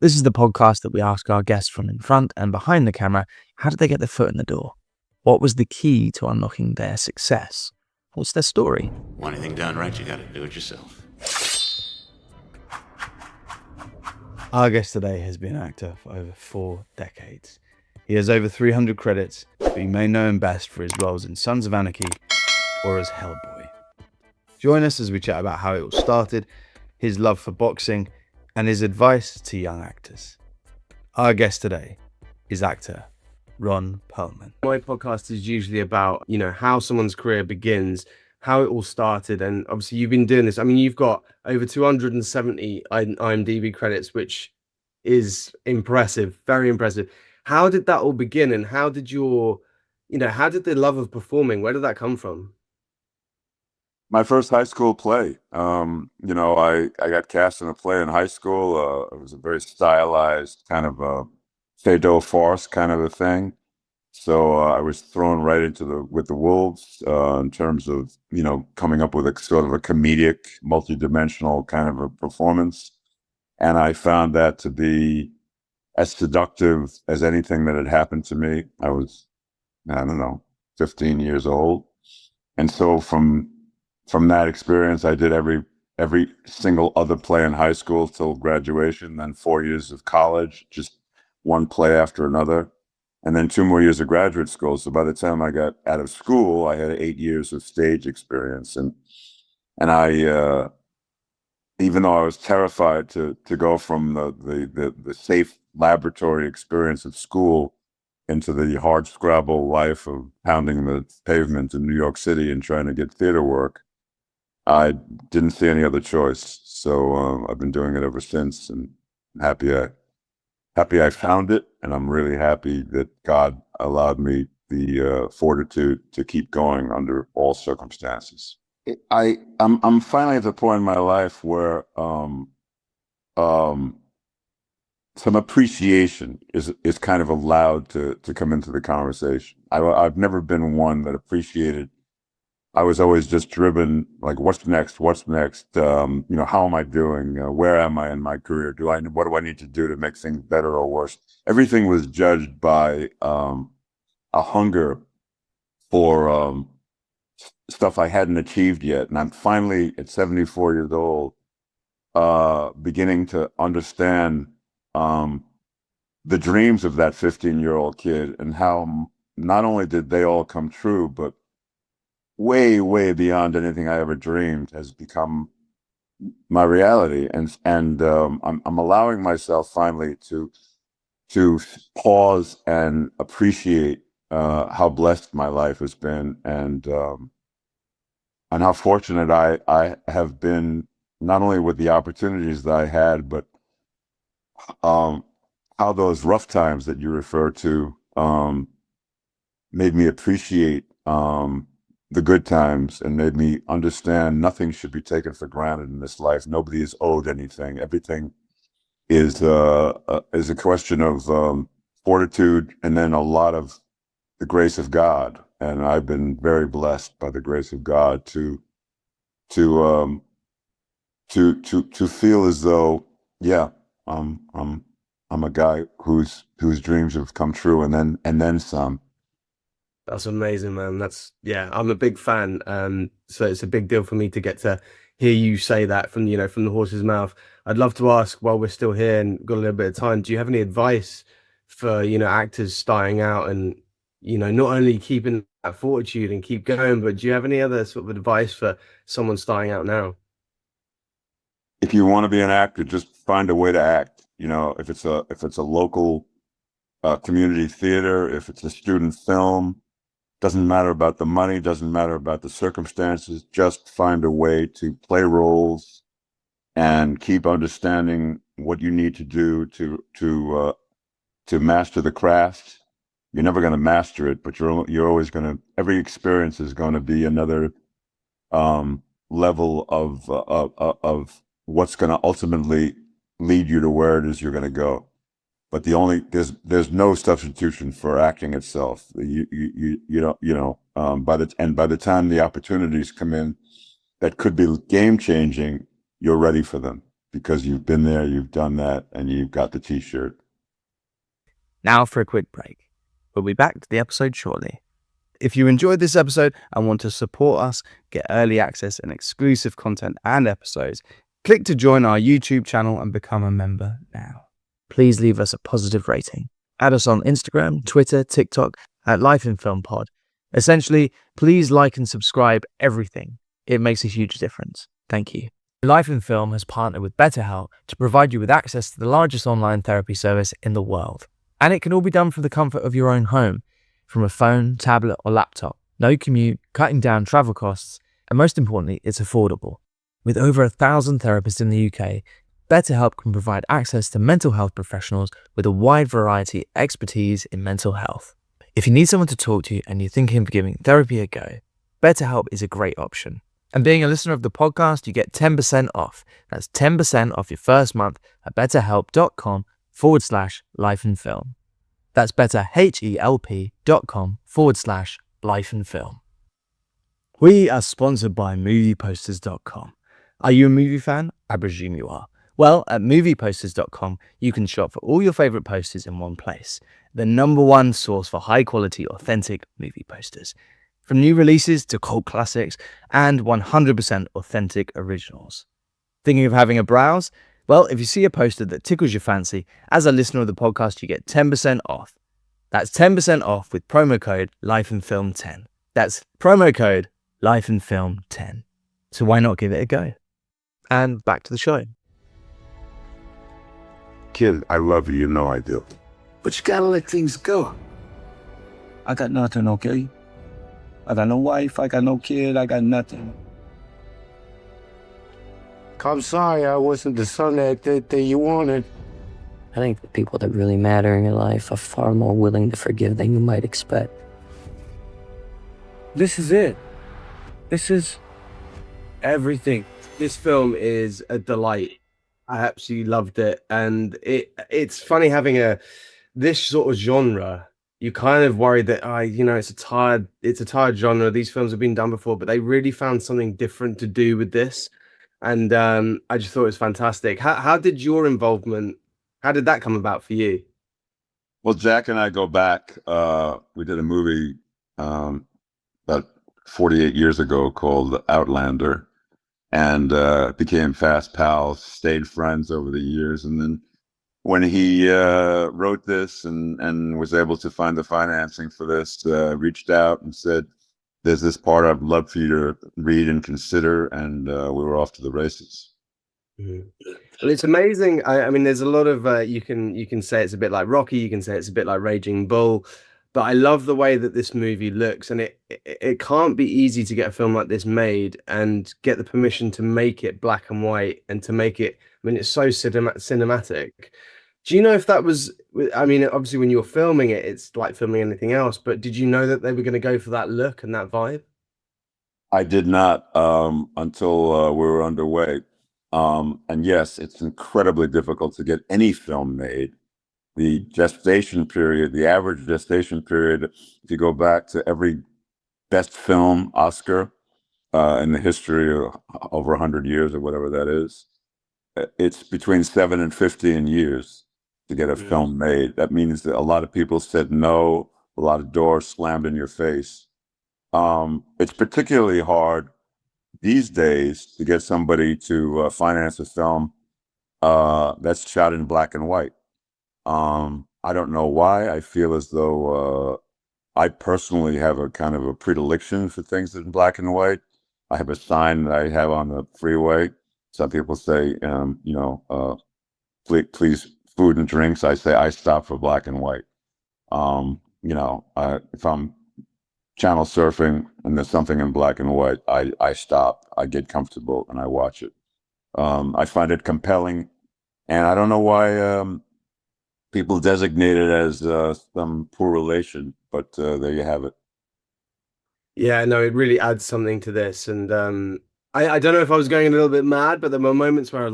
This is the podcast that we ask our guests from in front and behind the camera, how did they get their foot in the door? What was the key to unlocking their success? What's their story? Want anything done right, you gotta do it yourself. Our guest today has been an actor for over 4 decades. He has over 300 credits, but you may know him best for his roles in Sons of Anarchy or as Hellboy. Join us as we chat about how it all started, his love for boxing, and his advice to young actors. Our guest today is actor Ron Perlman. My podcast is usually about, how someone's career begins, how it all started. And obviously you've been doing this. I mean, you've got over 270 IMDb credits, which is impressive, very impressive. How did that all begin? And how did how did the love of performing, where did that come from? My first high school play. I got cast in a play in high school. It was a very stylized kind of a fado farce kind of a thing. So I was thrown right into with the wolves in terms of coming up with a sort of a comedic, multidimensional kind of a performance, and I found that to be as seductive as anything that had happened to me. I was, I don't know, 15 years old, and so from that experience, I did every single other play in high school till graduation, then 4 years of college, just one play after another, and then 2 more years of graduate school. So by the time I got out of school, I had 8 years of stage experience, and I, even though I was terrified to go from the safe laboratory experience of school into the hard scrabble life of pounding the pavement in New York City and trying to get theater work, I didn't see any other choice. So I've been doing it ever since, and happy I found it, and I'm really happy that God allowed me the fortitude to keep going under all circumstances. I'm finally at the point in my life where some appreciation is kind of allowed to come into the conversation. I've never been one that appreciated. I was always just driven, like, what's next? What's next? How am I doing? Where am I in my career? What do I need to do to make things better or worse? Everything was judged by a hunger for stuff I hadn't achieved yet. And I'm finally, at 74 years old, beginning to understand the dreams of that 15-year-old kid, and how not only did they all come true, but way, way beyond anything I ever dreamed has become my reality. And I'm allowing myself finally to pause and appreciate how blessed my life has been, and how fortunate I have been, not only with the opportunities that I had, but how those rough times that you refer to made me appreciate the good times, and made me understand nothing should be taken for granted in this life. Nobody is owed anything. Everything is a question of fortitude, and then a lot of the grace of God. And I've been very blessed by the grace of God to feel as though, yeah, I'm a guy whose dreams have come true, and then some. That's amazing, man. I'm a big fan. So it's a big deal for me to get to hear you say that from the horse's mouth. I'd love to ask, while we're still here and got a little bit of time, do you have any advice for, actors starting out, and, not only keeping that fortitude and keep going, but do you have any other sort of advice for someone starting out now? If you want to be an actor, just find a way to act. If it's a local community theater, if it's a student film, doesn't matter about the money, doesn't matter about the circumstances. Just find a way to play roles and keep understanding what you need to do to master the craft. You're never going to master it, but you're always going to. Every experience is going to be another level of what's going to ultimately lead you to where it is you're going to go. But there's no substitution for acting itself. By the time the opportunities come in that could be game changing, you're ready for them. because you've been there, you've done that, and you've got the t-shirt. Now for a quick break. We'll be back to the episode shortly. If you enjoyed this episode and want to support us, get early access and exclusive content and episodes, click to join our YouTube channel and become a member now. Please leave us a positive rating. Add us on Instagram, Twitter, TikTok at lifeinfilmpod. Essentially, please like and subscribe everything. It makes a huge difference. Thank you. Life in Film has partnered with Betterhelp to provide you with access to the largest online therapy service in the world. And it can all be done from the comfort of your own home, from a phone, tablet, or laptop. No commute, cutting down travel costs, and most importantly, it's affordable. With over 1,000 therapists in the UK, Betterhelp can provide access to mental health professionals with a wide variety of expertise in mental health. If you need someone to talk to and you're thinking of giving therapy a go, BetterHelp is a great option. And being a listener of the podcast, you get 10% off. That's 10% off your first month at betterhelp.com/lifeinfilm. That's betterhelp.com/lifeinfilm. We are sponsored by movieposters.com. Are you a movie fan? I presume you are. Well, at movieposters.com, you can shop for all your favorite posters in one place. The #1 source for high quality, authentic movie posters. From new releases to cult classics and 100% authentic originals. Thinking of having a browse? Well, if you see a poster that tickles your fancy, as a listener of the podcast, you get 10% off. That's 10% off with promo code lifeinfilm10. That's promo code lifeinfilm10. So why not give it a go? And back to the show. Kid, I love you know I do. But you gotta let things go. I got nothing, okay? I got no wife, I got no kid, I got nothing. I'm sorry I wasn't the son that you wanted. I think the people that really matter in your life are far more willing to forgive than you might expect. This is it. This is everything. This film is a delight. I absolutely loved it. And it's funny having this sort of genre. You kind of worry that it's a tired genre. These films have been done before, but they really found something different to do with this. And I just thought it was fantastic. How did your involvement, how did that come about for you? Well, Jack and I go back. We did a movie about 48 years ago called Outlander, and became fast pals, stayed friends over the years. And then when he wrote this and was able to find the financing for this, reached out and said, there's this part I'd love for you to read and consider, and we were off to the races. Mm-hmm. Well, it's amazing. I mean, there's a lot of you can say it's a bit like Rocky, you can say it's a bit like Raging Bull, but I love the way that this movie looks, and it can't be easy to get a film like this made and get the permission to make it black and white and to make it. I mean, it's so cinematic. Do you know if that was? I mean, obviously, when you were filming it, it's like filming anything else. But did you know that they were going to go for that look and that vibe? I did not until we were underway. And yes, it's incredibly difficult to get any film made. The gestation period, the average gestation period, if you go back to every best film Oscar in the history of over 100 years or whatever that is, it's between 7 and 15 years to get a film made. That means that a lot of people said no, a lot of doors slammed in your face. It's particularly hard these days to get somebody to finance a film that's shot in black and white. I don't know why. I feel as though I personally have a kind of a predilection for things in black and white. I have a sign that I have on the freeway. Some people say, please, food and drinks. I say I stop for black and white. If I'm channel surfing and there's something in black and white, I stop. I get comfortable and I watch it. I find it compelling, and I don't know why people designate it as some poor relation, but there you have it. Yeah, no, it really adds something to this, and I don't know if I was going a little bit mad, but there were moments where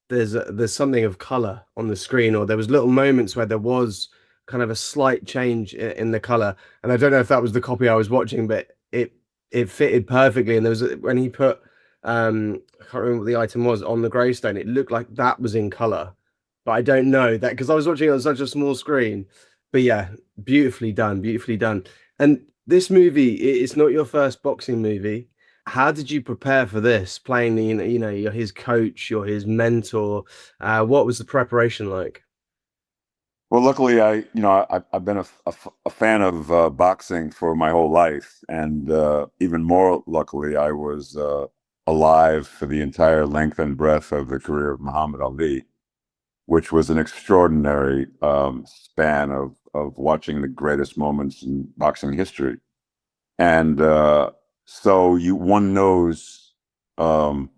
there's something of color on the screen, or there was little moments where there was kind of a slight change in the color, and I don't know if that was the copy I was watching, but it fitted perfectly. And there was when he put I can't remember what the item was on the gravestone. It looked like that was in color, but I don't know that because I was watching it on such a small screen. But yeah, beautifully done, beautifully done. And this movie, it's not your first boxing movie. How did you prepare for this? Playing, you're his coach, you're his mentor. What was the preparation like? Well, luckily, I've been a fan of boxing for my whole life, and even more luckily, I was alive for the entire length and breadth of the career of Muhammad Ali, which was an extraordinary span of watching the greatest moments in boxing history. And so one knows how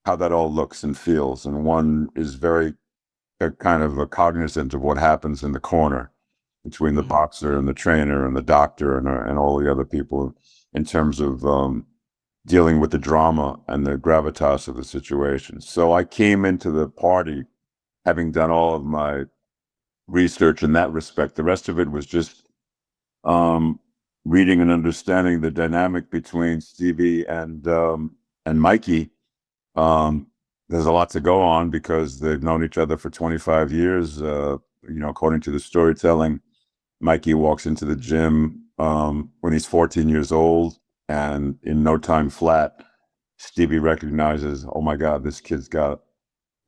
that all looks and feels, and one is very kind of cognizant of what happens in the corner between the boxer and the trainer and the doctor and all the other people in terms of dealing with the drama and the gravitas of the situation. So I came into the party having done all of my research in that respect. The rest of it was just reading and understanding the dynamic between Stevie and Mikey. There's a lot to go on because they've known each other for 25 years. According to the storytelling, Mikey walks into the gym when he's 14 years old, and in no time flat, Stevie recognizes, oh my God, this kid's got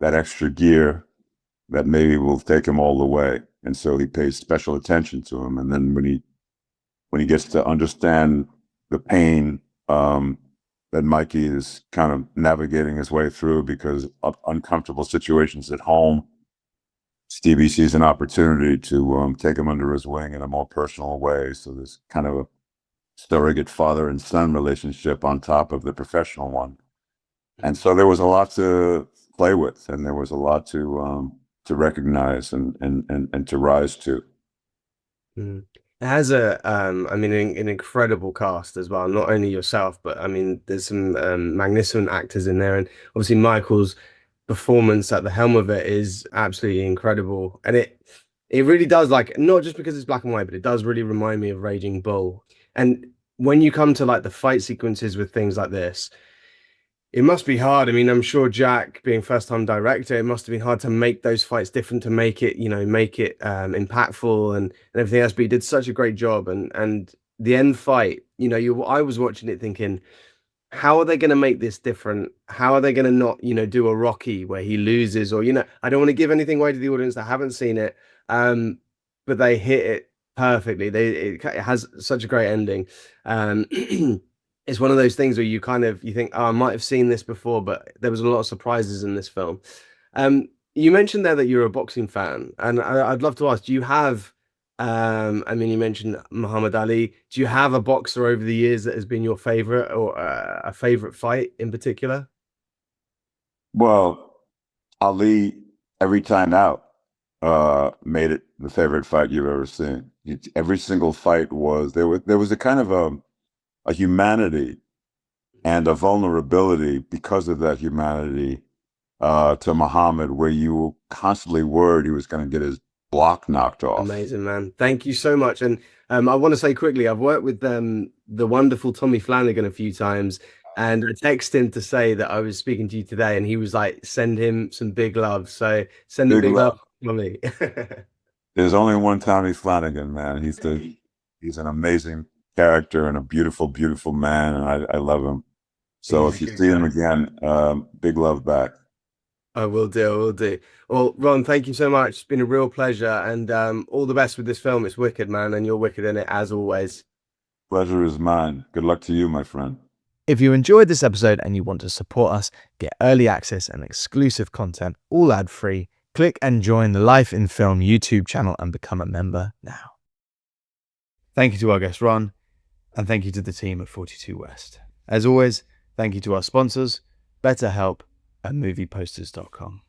that extra gear that maybe will take him all the way. And so he pays special attention to him. And then when he gets to understand the pain that Mikey is kind of navigating his way through because of uncomfortable situations at home, Stevie sees an opportunity to take him under his wing in a more personal way. So there's kind of a surrogate father and son relationship on top of the professional one. And so there was a lot to play with, and there was a lot to recognize and to rise to. It has an incredible cast as well. Not only yourself, but I mean, there's some magnificent actors in there, and obviously Michael's performance at the helm of it is absolutely incredible. And it really does, like, not just because it's black and white, but it does really remind me of Raging Bull. And when you come to like the fight sequences with things like this, it must be hard. I mean, I'm sure Jack, being first-time director, it must have been hard to make those fights different, to make it impactful and everything else. But he did such a great job. And the end fight, I was watching it thinking, how are they going to make this different? How are they going to not, do a Rocky where he loses? Or, I don't want to give anything away to the audience that haven't seen it, but they hit it perfectly. It has such a great ending. It's one of those things where you think, oh, I might have seen this before, but there was a lot of surprises in this film. You mentioned there that you're a boxing fan, and I'd love to ask, do you have, you mentioned Muhammad Ali. Do you have a boxer over the years that has been your favorite, or a favorite fight in particular? Well, Ali, every time out, made it the favorite fight you've ever seen. Every single fight there was a kind of a humanity and a vulnerability because of that humanity to Muhammad, where you were constantly worried he was going to get his block knocked off. Amazing, man. Thank you so much. And I want to say quickly, I've worked with the wonderful Tommy Flanagan a few times, and I texted him to say that I was speaking to you today, and he was like, send him some big love. So send him big love from me. There's only one Tommy Flanagan, man. He's an amazing character and a beautiful, beautiful man, and I love him. So if you see him again, big love back. I will do. Well, Ron, thank you so much. It's been a real pleasure, and all the best with this film. It's wicked, man, and you're wicked in it as always. Pleasure is mine. Good luck to you, my friend. If you enjoyed this episode and you want to support us, get early access and exclusive content, all ad-free, click and join the Life in Film YouTube channel and become a member now. Thank you to our guest Ron, and thank you to the team at 42 West. As always, thank you to our sponsors, Betterhelp and movieposters.com.